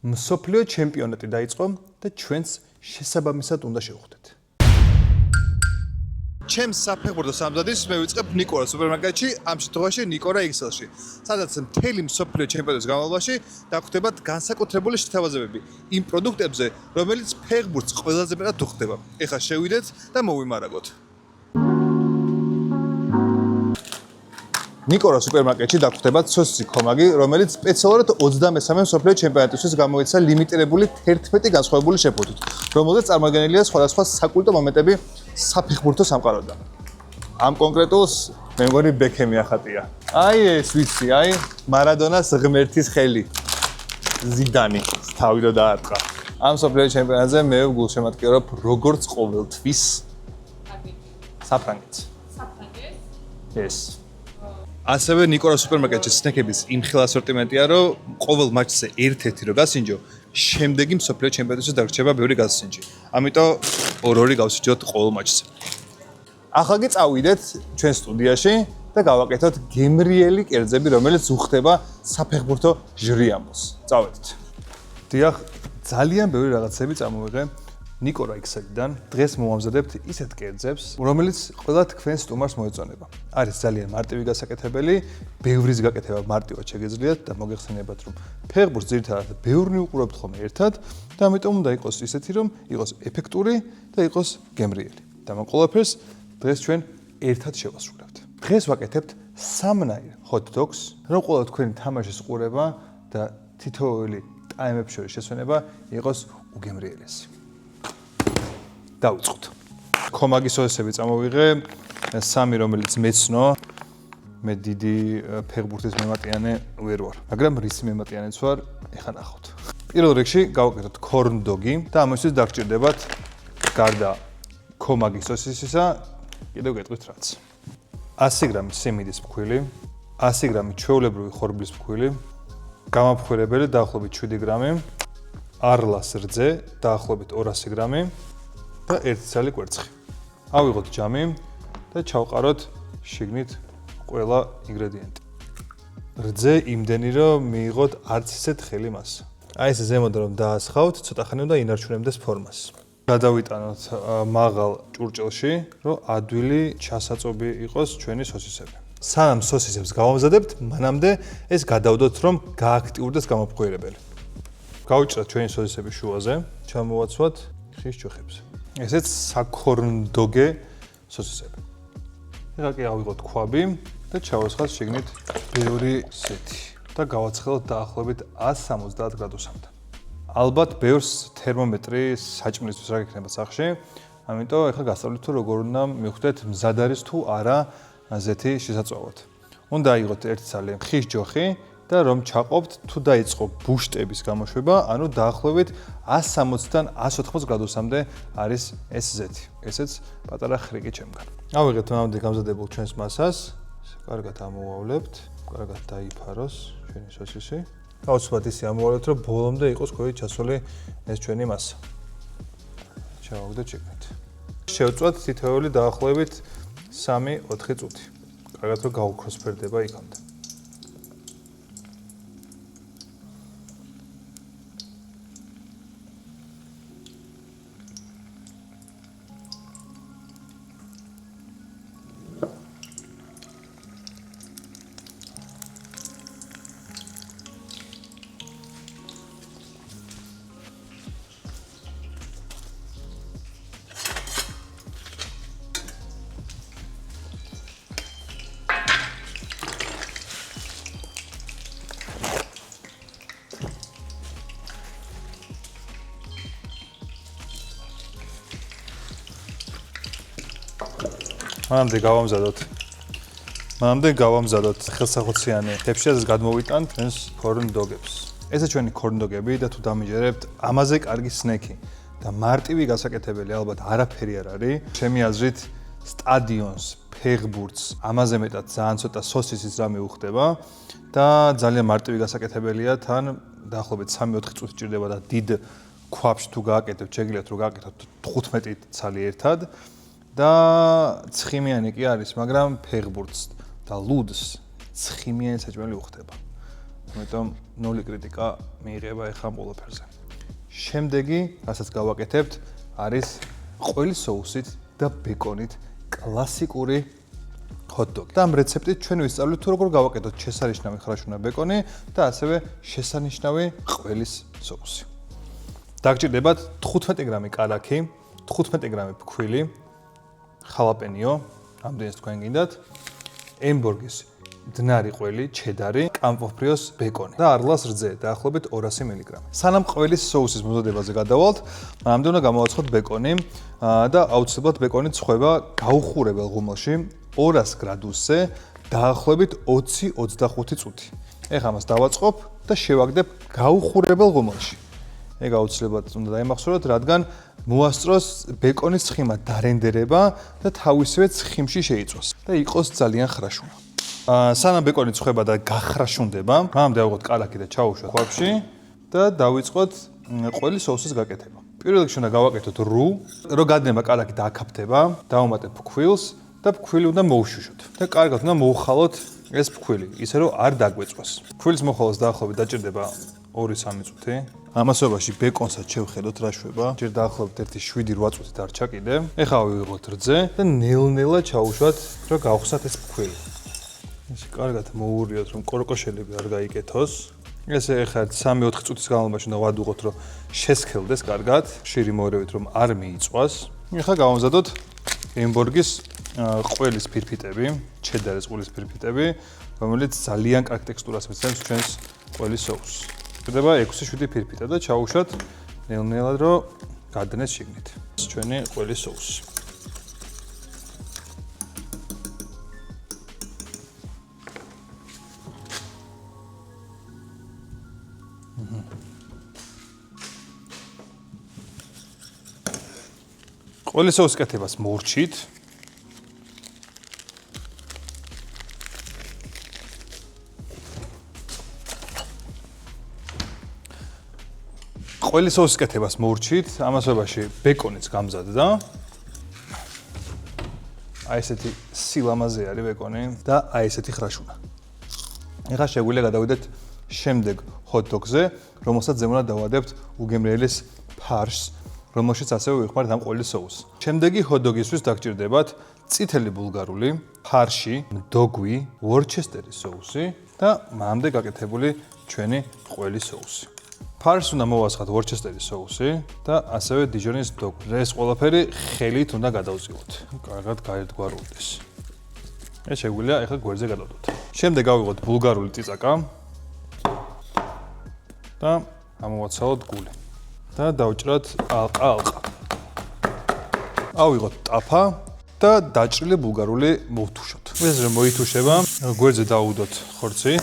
მსოფლიო ჩემპიონატი დაიწყო და ჩვენს შესაბამისად უნდა შევხვდეთ. ჩემს საფეხბურთო სამზადისს მე ვიწყებ ნიკორა სუპერმარკეტში, ამ შემთხვევაში ნიკორა XL-ში, სადაც მთელი მსოფლიო ჩემპიონატის განმავლობაში დაგვხვდებათ განსაკუთრებული შეთავაზებები იმ პროდუქტებზე, რომელიც ფეხბურთს ყველაზე მეტად უხდება. ეხლა შევიდეთ და მოვიმარაგოთ. ნიკორა სუპერმარკეტში დაგვხვდებათ სოსისი ქომაგი, რომელიც სპეციალურად 23-მე მსოფლიო ჩემპიონატისთვის გამოიცა ლიმიტირებული 11 განსხვავებული შეფუთით, რომელზეც წარმოდგენილია სხვადასხვა საკულტო მომენტები საფეხბურთო სამყაროდან. ამ კონკრეტულს მე მგონი ბექემი ახატია. აი ეს ვიცი, აი მარადონას ღმერთის ხელი. ზიდანი თავი რო დაარტყა. ამ მსოფლიო ჩემპიონატზე მე გულშემატკივრობ როგორც ყოველთვის საფრანგეთს. საფრანგეთს? ეს. ასევე ნიკორა სუპერმარკეტში სნეკების იმ ხელ ასორტიმენტია, რომ ყოველ მატჩზე ერთ-ერთი რო გასინჯო, შემდეგი მსოფლიო ჩემპიონატში დაგრჩება ბევრი გასინჯი. ამიტომ ორ-ორი გავსინჯოთ ყოველ მატჩზე. ახლა კი წავიდეთ ჩვენ სტუდიაში და გავაკეთოთ გემრიელი კერძები, რომელიც უხდება საფეხბურთო ჟრიამოს. წავედით. დიახ, ძალიან ბევრი რაღაცები წამოვიღე ნიკორა XL-დან. დღეს მოვამზადებთ ისეთ კერძებს, რომელიც ყველა თქვენ სტუმარს მოეწონება. არის ძალიან მარტივი გასაკეთებელი, ბევრის გაკეთება მარტივად შეგეძლიათ და მოგეხსენებათ, რომ ფეხბურთს ძირითადად ბევრნი უყურებთ ხოლმე ერთად და ამიტომ უნდა იყოს ისეთი, რომ იყოს ეფექტური და იყოს გემრიელი. და ამ ყველაფერს დღეს ჩვენ ერთად შევასრულებთ. დღეს ვაკეთებთ სამნაირ hot dogs, რომ ყველა თქვენი თამაშის ყურება და თითოეული ტაიმებს შორის შესვენება იყოს უგემრიელესი. დავიწყოთ. ქომაგის სოსისები წამოვიღე, სამი რომელიც მეცნო. მე დიდი ფეხბურთის მემატიანე ვერ ვარ, მაგრამ რისი მემატიანეც ვარ, ეხლა ნახავთ. პირველ რიგში გავაკეთოთ corn dog-ი და ამისთვის დაგჭირდებათ გარდა ქომაგის სოსისისა, კიდევ გეტყვით რაც. 100 გრამი სიმინდის ფქვილი, 100 გრამი ჩვეულებრივი ხორბლის ფქვილი, გამაფხვრებელი დაახლოებით 7 გრამი, არლას რძე დაახლოებით 200 გრამი და 1 ცალი კვერცხი. ავიღოთ ჯამი და ჩავყაროთ შიგნით ყველა ინგრედიენტი. რძე იმდენი, რომ მიიღოთ არც ისე თხელი მასა. აი ეს ზემოდან რომ დაასხავთ, ცოტა ხანი უნდა ინარჩუნებდეს ფორმას. გადავიტანოთ მაღალ ჭურჭელში, რომ ადვილი ჩასაწობი იყოს ჩვენი სოსისები. სანამ სოსისებს გავამზადებთ, მანამდე ეს გადავდოთ, რომ გააქტიურდეს გამოფხვირებელი. გავიჭრათ ჩვენი სოსისები შუაზე, ჩამოვაცვათ ხის ჯოხებზე. ესეც საქორნდოგე სოსისები. ეხლა კი ავიღოთ ქვაბი და ჩავასხათ შიგნით ბევრი სეთი და გავაცხელოთ დაახლოებით 170 გრადუსამდე. ალბათ ბევრს თერმომეტრი საჭმლისთვის რა გექნება სახში, ამიტომ ეხლა გასწავლით თუ როგორ უნდა მივხვდეთ მზად არის თუ არა ზეთი შესაწვავად. უნდა აიღოთ 1 ცალი ხის ჯოხი და რომ ჩაყოფთ თუ დაიწყო ბუშტების გამოშვება, ანუ დაახლოებით 160-დან 180 გრადუსამდე არის ეს ზეთი. ესეც პატარა ხრიკი ჩემგან. ავიღეთ მანამდე გამზადებულ ჩვენს მასას, კარგად ამოვავლებთ, კარგად დაიფაროს ჩვენი სოსისი. გავაცვლოთ ისე ამოვავლებთ, რომ ბოლომდე იყოს ქვევით ჩასული ეს ჩვენი მასა. ჩავაგდეთ შეგნით. შევწვათ თითოეული დაახლოებით 3-4 წუთი. კარგად რომ გაუქროსფერდება იქამდე. მანამდე გავამზადოთ ხელსახოციანი თეფშიას გადმოვიტანთ ჩვენს corn dog-ებს. ესე ჩვენი corn dog-ები და თუ დამიჯერებთ, ამაზე კარგი სნექი და მარტივი გასაკეთებელი ალბათ არაფერი არ არის. ჩემი აზრით სტადიონს, ფეხბურთს, ამაზე მეტად ძალიან ცოტა სოსისის რამე უხდება და ძალიან მარტივი გასაკეთებელია, თან დაახლოებით 3-4 წუთი ჭირდება და დიდ ქვაბში თუ გააკეთებთ, შეგიძლიათ რომ გააკეთოთ 15 ცალი ერთად. და ცხიმიანი კი არის, მაგრამ ფეხბურთს და ლუდს ცხიმიანი საჭმელი უხდება. ამიტომ 0 კრიტიკა მიიღება ეხლა ამ ყველაფერზე. შემდეგი, რასაც გავაკეთებთ, არის ყველის соусით და ბეკონით კლასიკური hot-dog. და ამ რეცეპტით ჩვენ ვისწავლით თუ როგორ გავაკეთოთ შესანიშნავი ხრაშუნა ბეკონი და ასევე შესანიშნავი ყველის соуსი. დაგჭირდებათ 15 გრამი კალაკი, 15 გრამი ფქვილი, ხალაპენიო, ამდენს თქვენ გინდათ, ემბურგის დნარი ყველი, ჩედარი, კამპოფრიოს ბეკონი და არლას რძე, დაახლოებით 200 მგ. სანამ ყველის соусის მოზადებაზე გადავალთ, მანამდე უნდა გამოვაცხოთ ბეკონი და აუცილებლად ბეკონი წხვება გაუხურებელ ღუმელში 200 გრადუსზე დაახლოებით 20-25 წუთი. ეხლა მას დავაწყობ და შევაგდებ გაუხურებელ ღუმელში. ეგ აუცილებლად უნდა დაიმახსოვროთ, რადგან მოასწროს ბეკონის ცხიმა დარენდერება და თავისივე ცხიმში შეიწვას და იყოს ძალიან ხრაშუნა. სანამ ბეკონი წხვება და გახრაშუნდება, მანამდე ავიღოთ კალაკი და ჩაუშვათ ხვაფში და დავიწყოთ ყველის соусის გაკეთება. პირველ რიგში უნდა გავაკეთოთ რუ, რო გადნება კალაკი და აკაფთება, დავუმატებ ფქვილს და ფქვილი უნდა მოვშუშოთ და კარგად უნდა მოვხალოთ ეს ფქვილი, ისე რომ არ დაგვეწვას. ფქვილის მოხალოს დაახლოებით დაჭირდება 2-3 წუთი. ამასობაში ბეკონსაც შევხედოთ რა შვება. ჯერ დაახლოებით 1-7-8 წუთი დარჩა კიდე. ეხლა ავიღოთ რძე და ნელ-ნელა ჩაუშვათ, რომ გავხსნათ ეს ფქვილი. ესე კარგად მოურიოთ, რომ კორკოშელები არ გაიკეთოს. ესე ეხლა 3-4 წუთის განმავლობაში უნდა ვადუღოთ, რომ შესქელდეს კარგად, ხშირი მოერევით, რომ არ მიიწვას. ეხლა გავამზადოთ ემბურგის ყველის ფირფიტები, ჩედარის ყველის ფირფიტები, რომელიც ძალიან კარგ ტექსტურას მისცემს ჩვენს ყველის соусს. ხდება 6-7 ფირფიტა და ჩაუშვათ ნელ-ნელად, რომ გადნეს შიგნით. ჩვენი ყველის соусი. ყველის соусის კეთებას მორჩით. ყველის соусის კეთებას მორჩით, ამასობაში ბეკონიც გამზადდა. აი ესეთი სილამაზე არის ბეკონი და აი ესეთი ხრაშუნა. ეხლა შეგვიძლია გადავიდეთ შემდეგ hot-dog-ზე, რომელსაც ზემოდან დავადებთ უგემრიელის ფარშს, რომელშიც ასევე ვიხმართ ამ ყველის соусს. შემდეგი hot-dog-ისთვის დაგჭირდებათ წითელი ბულგარული, ფარში, მდოგვი, ვორჩესტერის соуსი და მანამდე გაკეთებული ჩვენი ყველის соуსი. ფარს უნდა მოვასხათ ვორჩესტერის соуსი და ასევე დიჟონის მდოგვი. ეს ყველაფერი ხელით უნდა გადავწიოთ. კარგად გაერთგვარულდეს. ეს შეგვიძლია ეხლა გვერდზე გადავდოთ. შემდეგ გავიღოთ ბულგარული წიწაკა და ამოვაცალოთ გული. და დავჭრათ ალყა. ავიღოთ ტაფა და დაჭრილი ბულგარული მოვთუშოთ. ეს რომ მოითუშება, გვერდზე დავუდოთ ხორცი.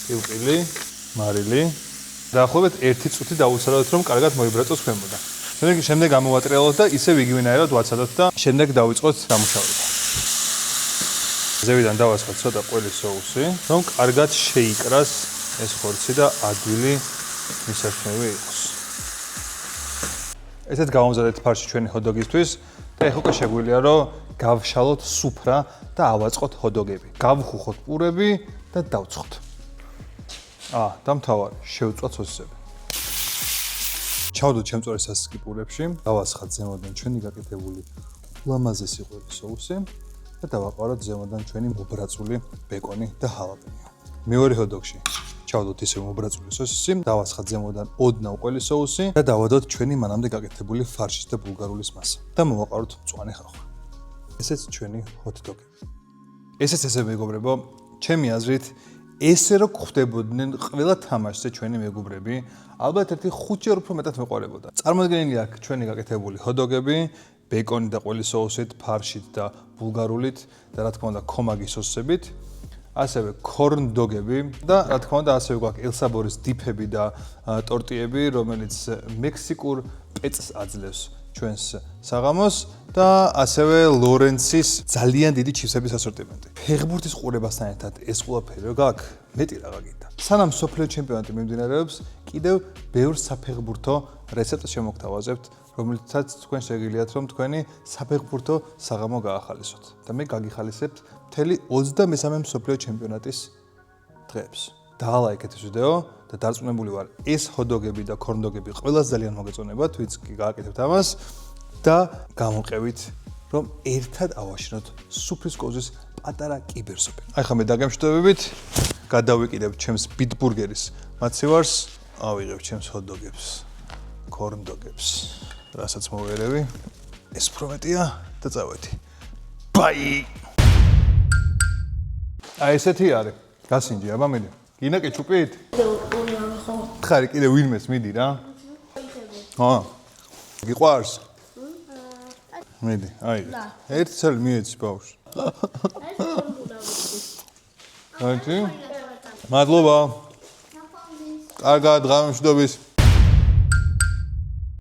პილპილი, მარილი. დაახლოებით 1 წუთი დავუცალოთ, რომ კარგად მოიბრაწოს ქვემოდან. შემდეგ გამოვატრიალოთ და ისევ იგივენაირად ვაცადოთ და შემდეგ დავიწყოთ დამუშავება. ზევიდან დავასხოთ ცოტა ყველის соуსი, რომ კარგად შეიკრას ეს ხორცი და ადვილი მისასვლელი იყოს. ესეც გავამზადეთ ფარში ჩვენი hot-dog-ისთვის და ეხლა უკვე შეგვიძლია რომ გავშალოთ სუფრა და ავაწყოთ hot-dog-ები. გავხუხოთ პურები და დავცხოთ. და მთავარი, შევწვათ სოსისები. ჩავდოთ შემწვარი სასისკი პურებში, დავასხათ ზემოდან ჩვენი გაკეთებული ულამაზესი ყველის соуსი და დავაყაროთ ზემოდან ჩვენი მობრაწული ბეკონი და ჰალაპენიო. მეორე hot-dog-ში ჩავდოთ ისე მობრაწული სოსისი, დავასხათ ზემოდან ოდნავ ყველის соуსი და დავადოთ ჩვენი მანამდე გაკეთებული ფარშის და ბულგარულის მასა და მოვაყაროთ მწვანე ხახვი. ესეც ჩვენი hot-dog-ები. ესეც ესე მეგობრებო, ჩემი აზრით ესე რომ ხვდებოდნენ ყველა თამაშზე ჩვენი მეგობრები, ალბათ 1-5-ჯერ უფრო მეტად მეყარებოდა. წარმოიდგენილი აქ ჩვენი გაკეთებული hot-dog-ები, ბეკონი და ყველის соусით, ფარშით და ბულგარულით და რა თქმა უნდა ქომაგის სოსებით, ასევე corn-dog-ები და რა თქმა უნდა ასევე გვაქვს ელსაბორის დიფები და ტორტიები, რომელიც მექსიკურ პეწს აძლევს ჩვენს საღამოს და ასევე ლორენცის ძალიან დიდი ჩიფსების ასორტიმენტი. ფეხბურთის ყურებასთან ერთად ეს ყველაფერი რო გაქვს, მეტი რა გაგინდა. სანამ სოფლიო ჩემპიონატი მიმდინარეობს, კიდევ ბევრ საფეხბურთო რეცეპტს შემოგთავაზებთ, რომელიცაც თქვენ შეგიძლიათ რომ თქვენი საფეხბურთო საღამო გაახალისოთ. და მე გაგიხალისებთ მთელი 23 სოფლიო ჩემპიონატის დღეებს. დაალაიქეთ ეს ვიდეო და დარწმუნებული ვარ, ეს ჰოდოგები და ქორნდოგები ყველას ძალიან მოგეწონებათ, ვინც კი გააკეთებთ ამას და გამოვყევით, რომ ერთად ავაშინოთ სუფრის კოზის პატარა კიბერსუპი. აი ხა მე დაგემშვიდობებით, გადავიკიდებ ჩემს ბიტბურგერის მაცივარს, ავიღებ ჩემს ჰოდოგებს, ქორნდოგებს, რასაც მოვერევი. ეს პრომეტია და წავედი. ბაი! აი ესეთი არის. გასინჯი, აბა მიდი. გინდა კეჩუპით? ხარი კიდე ვინმეს მიდი რა. გიყვარს? მიდი, აი. ერთი წელი მიეცი ბავშვს. აი. მადლობა. კარგად, ღამე მშვიდობის.